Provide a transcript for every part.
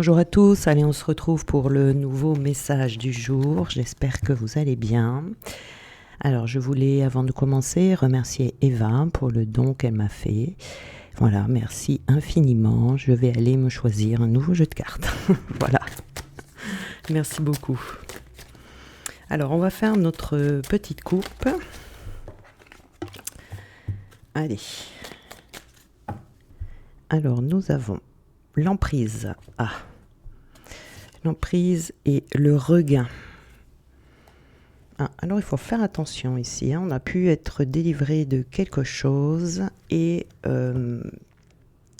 Bonjour à tous, allez on se retrouve pour le nouveau message du jour, j'espère que vous allez bien. Alors je voulais avant de commencer remercier Eva pour le don qu'elle m'a fait. Voilà, merci infiniment, je vais aller me choisir un nouveau jeu de cartes. Voilà, merci beaucoup. Alors on va faire notre petite coupe. Allez. Alors nous avons l'emprise. L'emprise et le regain. Alors il faut faire attention ici. On a pu être délivré de quelque chose et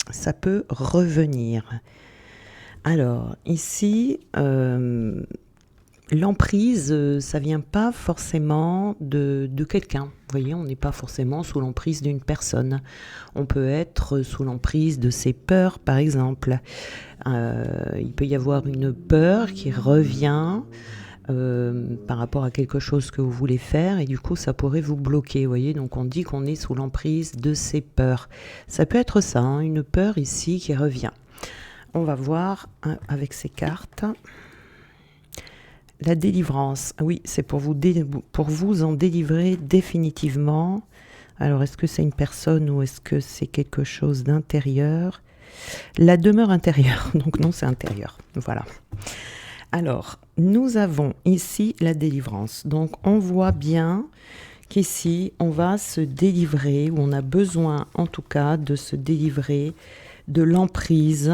ça peut revenir. Alors ici, l'emprise, ça vient pas forcément de quelqu'un. Vous voyez, on n'est pas forcément sous l'emprise d'une personne. On peut être sous l'emprise de ses peurs, par exemple. Il peut y avoir une peur qui revient par rapport à quelque chose que vous voulez faire et du coup ça pourrait vous bloquer, vous voyez, donc on dit qu'on est sous l'emprise de ses peurs. Ça peut être ça, une peur ici qui revient. On va voir avec ces cartes. La délivrance, oui, c'est pour vous en délivrer définitivement. Alors est-ce que c'est une personne ou est-ce que c'est quelque chose d'intérieur ? La demeure intérieure, donc non, c'est intérieur, voilà. Alors, nous avons ici la délivrance. Donc, on voit bien qu'ici, on va se délivrer, ou on a besoin en tout cas de se délivrer de l'emprise,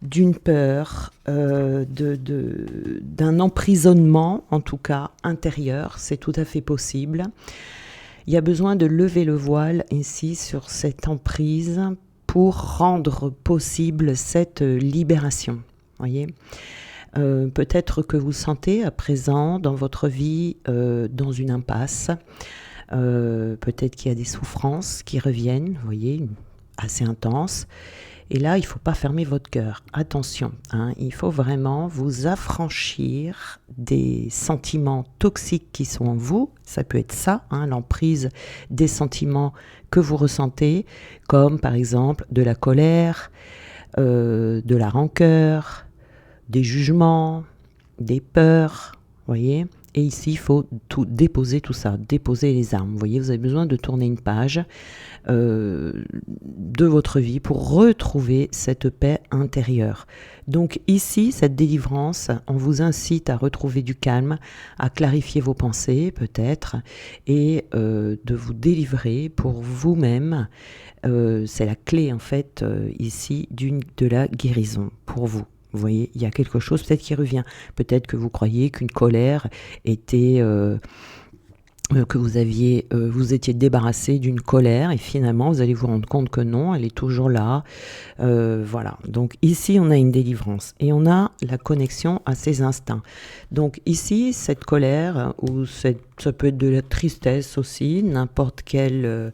d'une peur, d'un emprisonnement, en tout cas intérieur. C'est tout à fait possible. Il y a besoin de lever le voile ici sur cette emprise pour rendre possible cette libération. Voyez ? Peut-être que vous sentez à présent dans votre vie dans une impasse. Peut-être qu'il y a des souffrances qui reviennent, vous voyez, assez intenses. Et là, il ne faut pas fermer votre cœur. Attention, il faut vraiment vous affranchir des sentiments toxiques qui sont en vous. Ça peut être ça, l'emprise des sentiments que vous ressentez, comme par exemple de la colère, de la rancœur, des jugements, des peurs, voyez. Et ici, il faut déposer tout ça, déposer les armes. Vous voyez, vous avez besoin de tourner une page de votre vie pour retrouver cette paix intérieure. Donc ici, cette délivrance, on vous incite à retrouver du calme, à clarifier vos pensées peut-être, et de vous délivrer pour vous-même. C'est la clé en fait ici de la guérison pour vous. Vous voyez, il y a quelque chose peut-être qui revient. Peut-être que vous croyez qu'une colère était... que vous étiez débarrassé d'une colère et finalement vous allez vous rendre compte que non, elle est toujours là. Voilà, donc ici on a une délivrance et on a la connexion à ses instincts. Donc ici, cette colère, ou ça peut être de la tristesse aussi, n'importe quelle...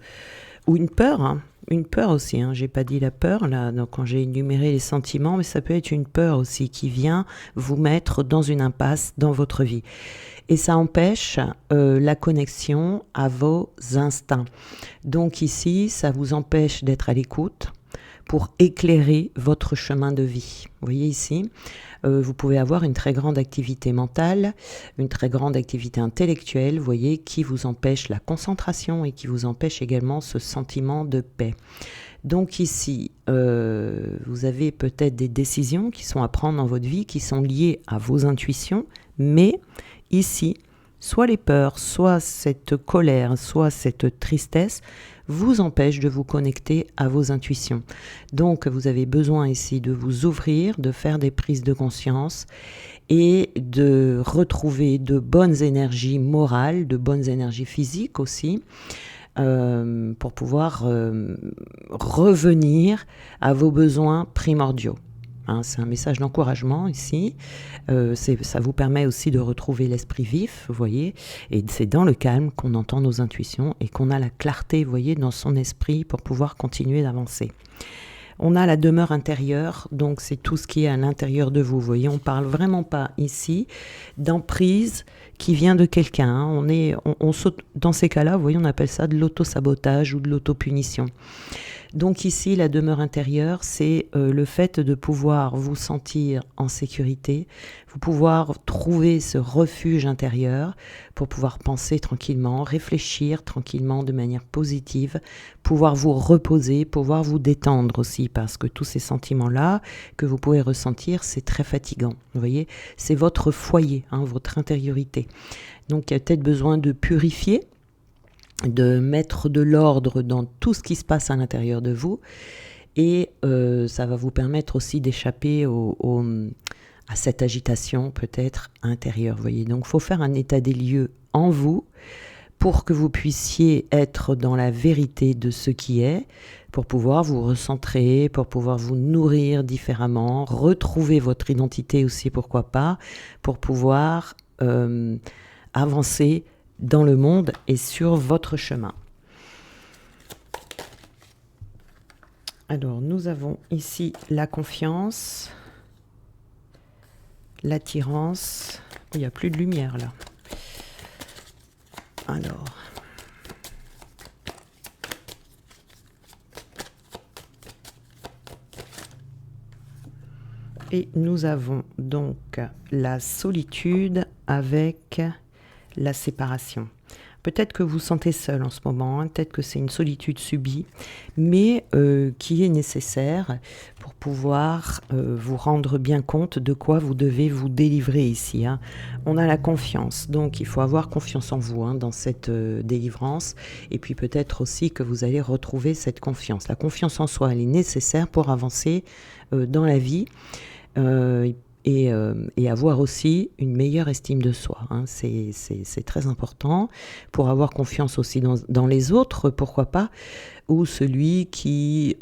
ou une peur, une peur aussi, j'ai pas dit la peur là, donc quand j'ai énuméré les sentiments, mais ça peut être une peur aussi qui vient vous mettre dans une impasse dans votre vie. Et ça empêche la connexion à vos instincts. Donc ici, ça vous empêche d'être à l'écoute pour éclairer votre chemin de vie. Vous voyez ici, vous pouvez avoir une très grande activité mentale, une très grande activité intellectuelle, vous voyez, qui vous empêche la concentration et qui vous empêche également ce sentiment de paix. Donc ici, vous avez peut-être des décisions qui sont à prendre dans votre vie, qui sont liées à vos intuitions, mais ici, soit les peurs, soit cette colère, soit cette tristesse vous empêchent de vous connecter à vos intuitions. Donc, vous avez besoin ici de vous ouvrir, de faire des prises de conscience et de retrouver de bonnes énergies morales, de bonnes énergies physiques aussi, pour pouvoir revenir à vos besoins primordiaux. C'est un message d'encouragement ici. Ça vous permet aussi de retrouver l'esprit vif, vous voyez. Et c'est dans le calme qu'on entend nos intuitions et qu'on a la clarté, vous voyez, dans son esprit pour pouvoir continuer d'avancer. On a la demeure intérieure, donc c'est tout ce qui est à l'intérieur de vous. Vous voyez, on ne parle vraiment pas ici d'emprise qui vient de quelqu'un. On saute dans ces cas-là, vous voyez, on appelle ça de l'auto-sabotage ou de l'auto-punition. Donc ici, la demeure intérieure, c'est le fait de pouvoir vous sentir en sécurité, vous pouvoir trouver ce refuge intérieur pour pouvoir penser tranquillement, réfléchir tranquillement de manière positive, pouvoir vous reposer, pouvoir vous détendre aussi, parce que tous ces sentiments-là que vous pouvez ressentir, c'est très fatigant. Vous voyez, c'est votre foyer, hein, votre intériorité. Donc il y a peut-être besoin de purifier, de mettre de l'ordre dans tout ce qui se passe à l'intérieur de vous, et ça va vous permettre aussi d'échapper à cette agitation peut-être intérieure. Vous voyez, donc il faut faire un état des lieux en vous pour que vous puissiez être dans la vérité de ce qui est, pour pouvoir vous recentrer, pour pouvoir vous nourrir différemment, retrouver votre identité aussi, pourquoi pas, pour pouvoir avancer dans le monde et sur votre chemin. Alors, nous avons ici la confiance, l'attirance. Il n'y a plus de lumière là. Alors, et nous avons donc la solitude avec la séparation. Peut-être que vous sentez seul en ce moment, hein, peut-être que c'est une solitude subie, mais qui est nécessaire pour pouvoir vous rendre bien compte de quoi vous devez vous délivrer ici. Hein. On a la confiance, donc il faut avoir confiance en vous, hein, dans cette délivrance, et puis peut-être aussi que vous allez retrouver cette confiance. La confiance en soi, elle est nécessaire pour avancer dans la vie. Et avoir aussi une meilleure estime de soi. Hein. C'est très important pour avoir confiance aussi dans les autres, pourquoi pas, ou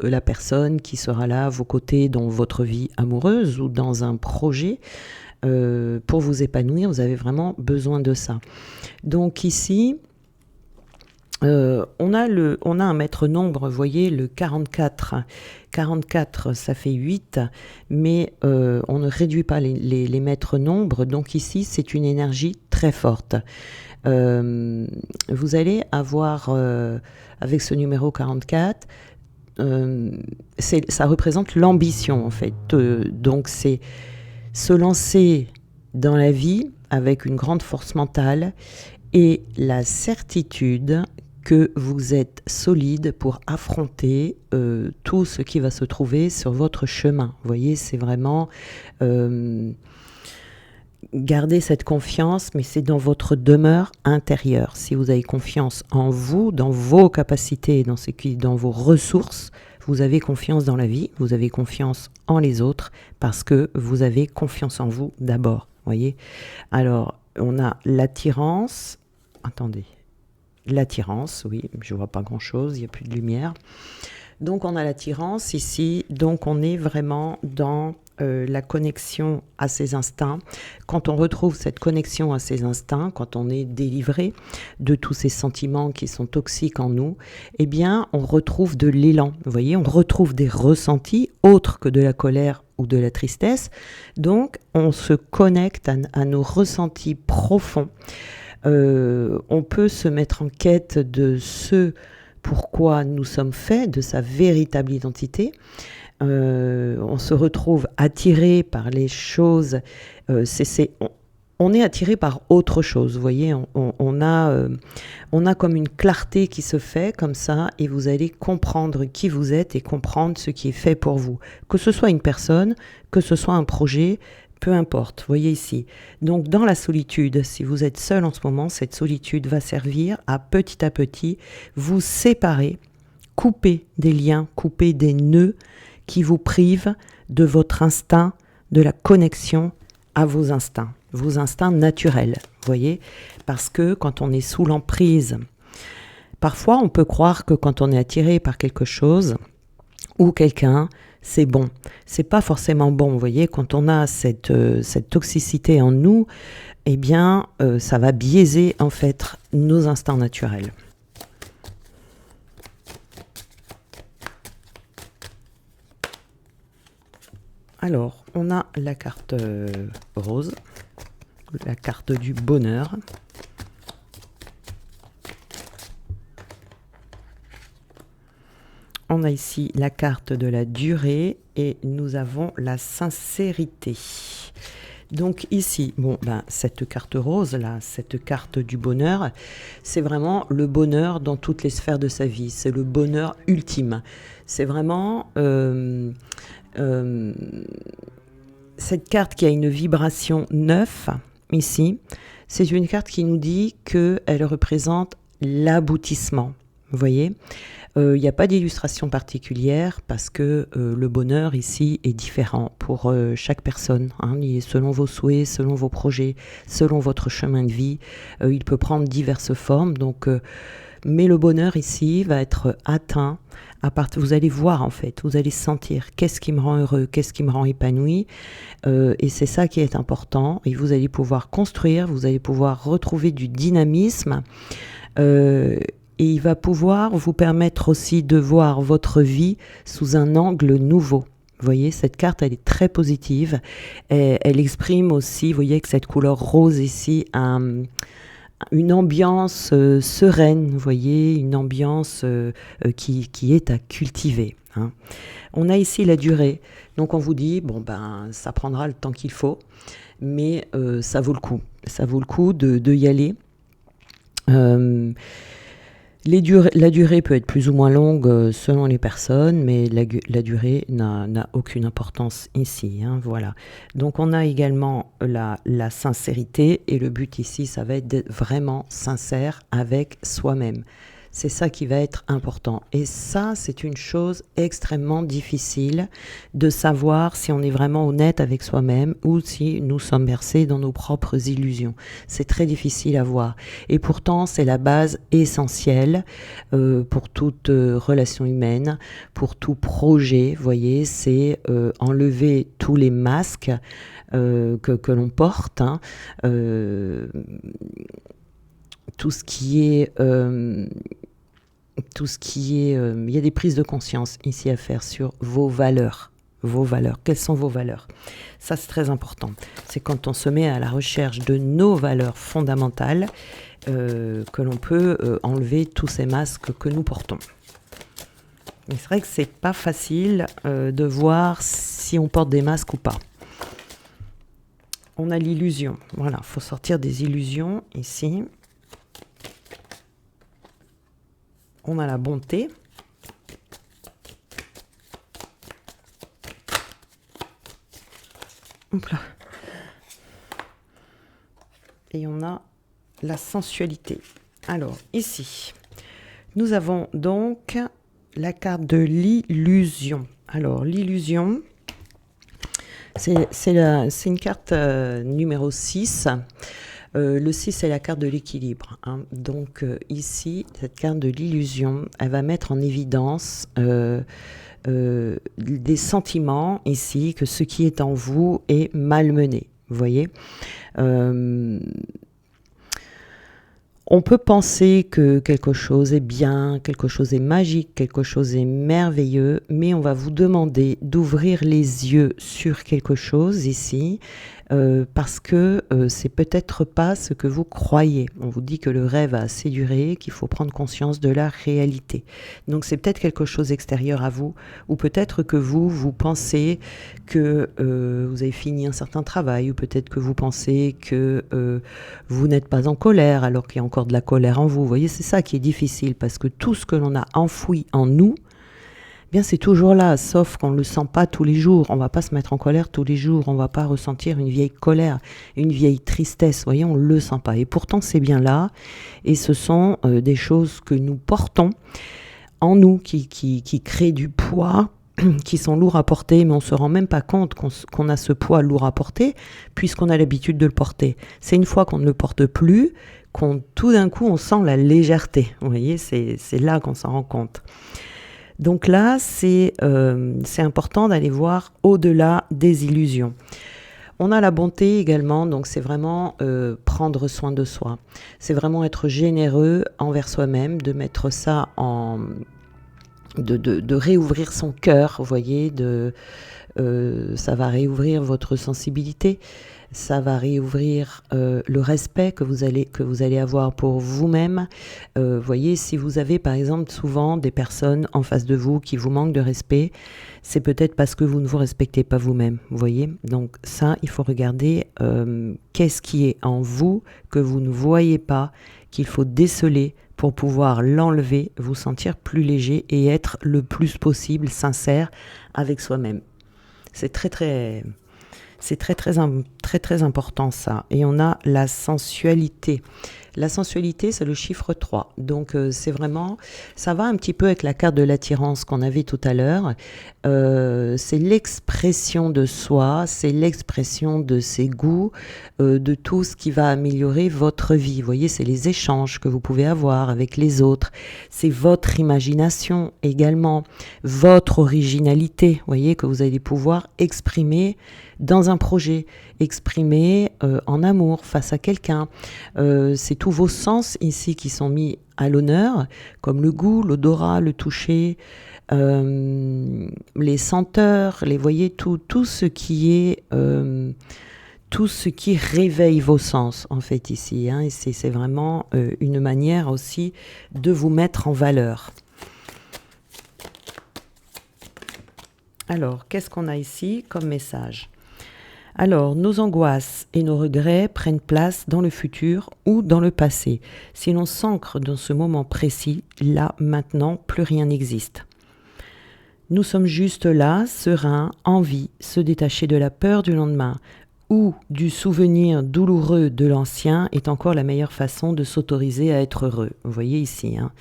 la personne qui sera là à vos côtés dans votre vie amoureuse ou dans un projet pour vous épanouir. Vous avez vraiment besoin de ça. Donc ici, on a un maître nombre, vous voyez, le 44. 44, ça fait 8, mais on ne réduit pas les maîtres nombres. Donc ici, c'est une énergie très forte. Vous allez avoir, avec ce numéro 44, ça représente l'ambition, en fait. Donc c'est se lancer dans la vie avec une grande force mentale et la certitude que vous êtes solide pour affronter tout ce qui va se trouver sur votre chemin. Vous voyez, c'est vraiment garder cette confiance, mais c'est dans votre demeure intérieure. Si vous avez confiance en vous, dans vos capacités, dans vos ressources, vous avez confiance dans la vie, vous avez confiance en les autres, parce que vous avez confiance en vous d'abord. Vous voyez ? Alors, on a l'attirance. Attendez. L'attirance, oui, je ne vois pas grand-chose, il n'y a plus de lumière. Donc on a l'attirance ici, donc on est vraiment dans la connexion à ses instincts. Quand on retrouve cette connexion à ses instincts, quand on est délivré de tous ces sentiments qui sont toxiques en nous, eh bien on retrouve de l'élan, vous voyez, on retrouve des ressentis autres que de la colère ou de la tristesse. Donc on se connecte à nos ressentis profonds. On peut se mettre en quête de ce pourquoi nous sommes faits, de sa véritable identité. On se retrouve attiré par les choses. On est attiré par autre chose, vous voyez. On a comme une clarté qui se fait comme ça, et vous allez comprendre qui vous êtes et comprendre ce qui est fait pour vous. Que ce soit une personne, que ce soit un projet, peu importe, vous voyez ici. Donc dans la solitude, si vous êtes seul en ce moment, cette solitude va servir à petit vous séparer, couper des liens, couper des nœuds qui vous privent de votre instinct, de la connexion à vos instincts naturels, vous voyez. Parce que quand on est sous l'emprise, parfois on peut croire que quand on est attiré par quelque chose ou quelqu'un, c'est bon. C'est pas forcément bon, vous voyez, quand on a cette toxicité en nous, eh bien, ça va biaiser en fait nos instincts naturels. Alors, on a la carte rose, la carte du bonheur. On a ici la carte de la durée et nous avons la sincérité. Donc ici, cette carte rose, là, cette carte du bonheur, c'est vraiment le bonheur dans toutes les sphères de sa vie. C'est le bonheur ultime. C'est vraiment cette carte qui a une vibration 9, ici. C'est une carte qui nous dit qu'elle représente l'aboutissement. Vous voyez ? Il n'y a pas d'illustration particulière parce que le bonheur ici est différent pour chaque personne. Il est selon vos souhaits, selon vos projets, selon votre chemin de vie. Il peut prendre diverses formes. Mais le bonheur ici va être atteint. Vous allez voir en fait, vous allez sentir qu'est-ce qui me rend heureux, qu'est-ce qui me rend épanoui. Et c'est ça qui est important. Et vous allez pouvoir construire, vous allez pouvoir retrouver du dynamisme. Et il va pouvoir vous permettre aussi de voir votre vie sous un angle nouveau. Vous voyez, cette carte, elle est très positive. Elle exprime aussi, vous voyez, avec cette couleur rose ici, une ambiance sereine, vous voyez, une ambiance qui est à cultiver. On a ici la durée. Donc on vous dit, ça prendra le temps qu'il faut, mais ça vaut le coup. Ça vaut le coup de y aller. La durée peut être plus ou moins longue selon les personnes, mais la durée n'a aucune importance ici. Voilà. Donc on a également la sincérité, et le but ici, ça va être d'être vraiment sincère avec soi-même. C'est ça qui va être important. Et ça, c'est une chose extrêmement difficile de savoir si on est vraiment honnête avec soi-même ou si nous sommes bercés dans nos propres illusions. C'est très difficile à voir. Et pourtant, c'est la base essentielle pour toute relation humaine, pour tout projet. Vous voyez, c'est enlever tous les masques que l'on porte. Tout ce qui est, il y a des prises de conscience ici à faire sur vos valeurs. Vos valeurs. Quelles sont vos valeurs ? Ça, c'est très important. C'est quand on se met à la recherche de nos valeurs fondamentales que l'on peut enlever tous ces masques que nous portons. Mais c'est vrai que c'est pas facile de voir si on porte des masques ou pas. On a l'illusion. Voilà, il faut sortir des illusions ici. On a la bonté. Hop là. Et on a la sensualité. Alors, ici, nous avons donc la carte de l'illusion. Alors, l'illusion, c'est une carte numéro 6. Le 6, c'est la carte de l'équilibre. Donc ici, cette carte de l'illusion, elle va mettre en évidence des sentiments ici, que ce qui est en vous est malmené. Vous voyez, on peut penser que quelque chose est bien, quelque chose est magique, quelque chose est merveilleux, mais on va vous demander d'ouvrir les yeux sur quelque chose ici, parce que c'est peut-être pas ce que vous croyez. On vous dit que le rêve a assez duré, qu'il faut prendre conscience de la réalité. Donc c'est peut-être quelque chose extérieur à vous, ou peut-être que vous pensez que vous avez fini un certain travail, ou peut-être que vous pensez que vous n'êtes pas en colère, alors qu'il y a encore de la colère en vous. Vous voyez, c'est ça qui est difficile, parce que tout ce que l'on a enfoui en nous, bien c'est toujours là, sauf qu'on ne le sent pas tous les jours. On ne va pas se mettre en colère tous les jours, on ne va pas ressentir une vieille colère, une vieille tristesse. Vous voyez, on ne le sent pas. Et pourtant, c'est bien là, et ce sont des choses que nous portons en nous, qui créent du poids, qui sont lourds à porter, mais on ne se rend même pas compte qu'on a ce poids lourd à porter, puisqu'on a l'habitude de le porter. C'est une fois qu'on ne le porte plus, tout d'un coup, on sent la légèreté. Vous voyez, c'est là qu'on s'en rend compte. Donc là, c'est important d'aller voir au-delà des illusions. On a la bonté également, donc c'est vraiment prendre soin de soi. C'est vraiment être généreux envers soi-même, de mettre ça de réouvrir son cœur, vous voyez, ça va réouvrir votre sensibilité, ça va réouvrir le respect que vous allez avoir pour vous-même. Voyez, si vous avez par exemple souvent des personnes en face de vous qui vous manquent de respect, c'est peut-être parce que vous ne vous respectez pas vous-même. Vous voyez, donc ça, il faut regarder qu'est-ce qui est en vous que vous ne voyez pas, qu'il faut déceler pour pouvoir l'enlever, vous sentir plus léger et être le plus possible sincère avec soi-même. C'est très important ça. Et on a la sensualité. La sensualité, c'est le chiffre 3. Donc c'est vraiment, ça va un petit peu avec la carte de l'attirance qu'on avait tout à l'heure. C'est l'expression de soi, c'est l'expression de ses goûts, de tout ce qui va améliorer votre vie. Vous voyez, c'est les échanges que vous pouvez avoir avec les autres. C'est votre imagination également, votre originalité, vous voyez, que vous allez pouvoir exprimer dans un projet, exprimer en amour face à quelqu'un. C'est tous vos sens ici qui sont mis à l'honneur, comme le goût, l'odorat, le toucher, les senteurs, voyez, tout ce qui est... tout ce qui réveille vos sens, en fait, ici. Hein, et c'est vraiment une manière aussi de vous mettre en valeur. Alors, qu'est-ce qu'on a ici comme message ? Alors, nos angoisses et nos regrets prennent place dans le futur ou dans le passé. Si l'on s'ancre dans ce moment précis, là, maintenant, plus rien n'existe. Nous sommes juste là, sereins, en vie, se détacher de la peur du lendemain ou du souvenir douloureux de l'ancien est encore la meilleure façon de s'autoriser à être heureux. Vous voyez ici. Hein.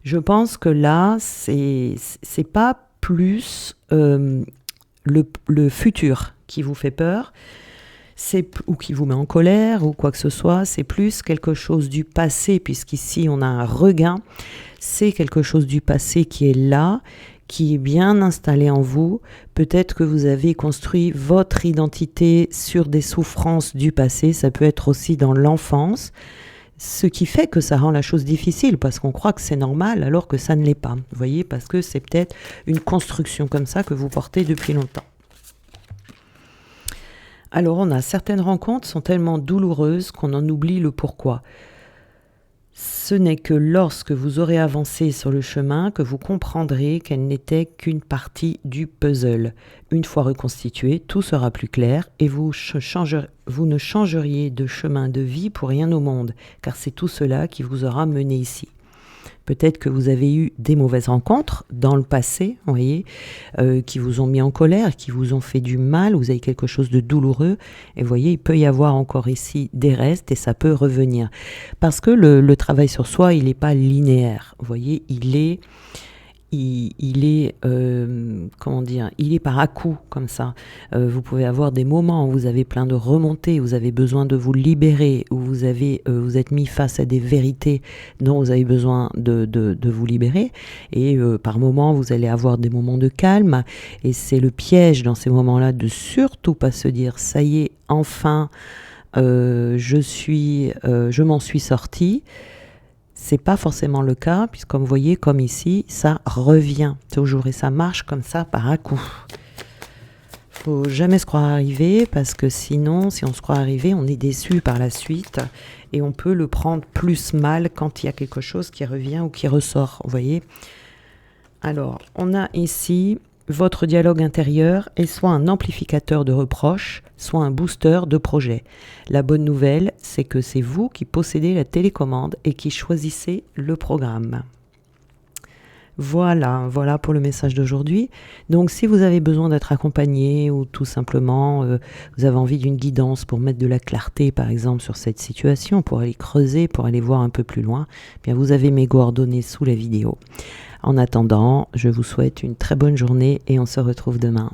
Je pense que là, c'est pas plus le futur qui vous fait peur, ou qui vous met en colère, ou quoi que ce soit, c'est plus quelque chose du passé, puisqu'ici on a un regain, c'est quelque chose du passé qui est là, qui est bien installé en vous. Peut-être que vous avez construit votre identité sur des souffrances du passé, ça peut être aussi dans l'enfance, ce qui fait que ça rend la chose difficile, parce qu'on croit que c'est normal alors que ça ne l'est pas. Vous voyez, parce que c'est peut-être une construction comme ça que vous portez depuis longtemps. Alors on a certaines rencontres sont tellement douloureuses qu'on en oublie le pourquoi. Ce n'est que lorsque vous aurez avancé sur le chemin que vous comprendrez qu'elle n'était qu'une partie du puzzle. Une fois reconstituée, tout sera plus clair et vous ne changeriez de chemin de vie pour rien au monde, car c'est tout cela qui vous aura mené ici. Peut-être que vous avez eu des mauvaises rencontres dans le passé, vous voyez, qui vous ont mis en colère, qui vous ont fait du mal, vous avez quelque chose de douloureux, et vous voyez, il peut y avoir encore ici des restes, et ça peut revenir. Parce que le travail sur soi, il n'est pas linéaire, vous voyez, il est par à-coups comme ça. Vous pouvez avoir des moments où vous avez plein de remontées, vous avez besoin de vous libérer, où vous êtes mis face à des vérités dont vous avez besoin de vous libérer. Et par moments, vous allez avoir des moments de calme. Et c'est le piège dans ces moments-là de surtout pas se dire « ça y est, enfin, je m'en suis sortie ». C'est pas forcément le cas, puisque comme vous voyez, comme ici, ça revient toujours et ça marche comme ça par à coup. Faut jamais se croire arrivé, parce que sinon, si on se croit arrivé, on est déçu par la suite et on peut le prendre plus mal quand il y a quelque chose qui revient ou qui ressort, vous voyez. Alors, on a ici votre dialogue intérieur est soit un amplificateur de reproches, soit un booster de projets. La bonne nouvelle, c'est que c'est vous qui possédez la télécommande et qui choisissez le programme. Voilà pour le message d'aujourd'hui. Donc si vous avez besoin d'être accompagné ou tout simplement vous avez envie d'une guidance pour mettre de la clarté par exemple sur cette situation, pour aller creuser, pour aller voir un peu plus loin, bien vous avez mes coordonnées sous la vidéo. En attendant, je vous souhaite une très bonne journée et on se retrouve demain.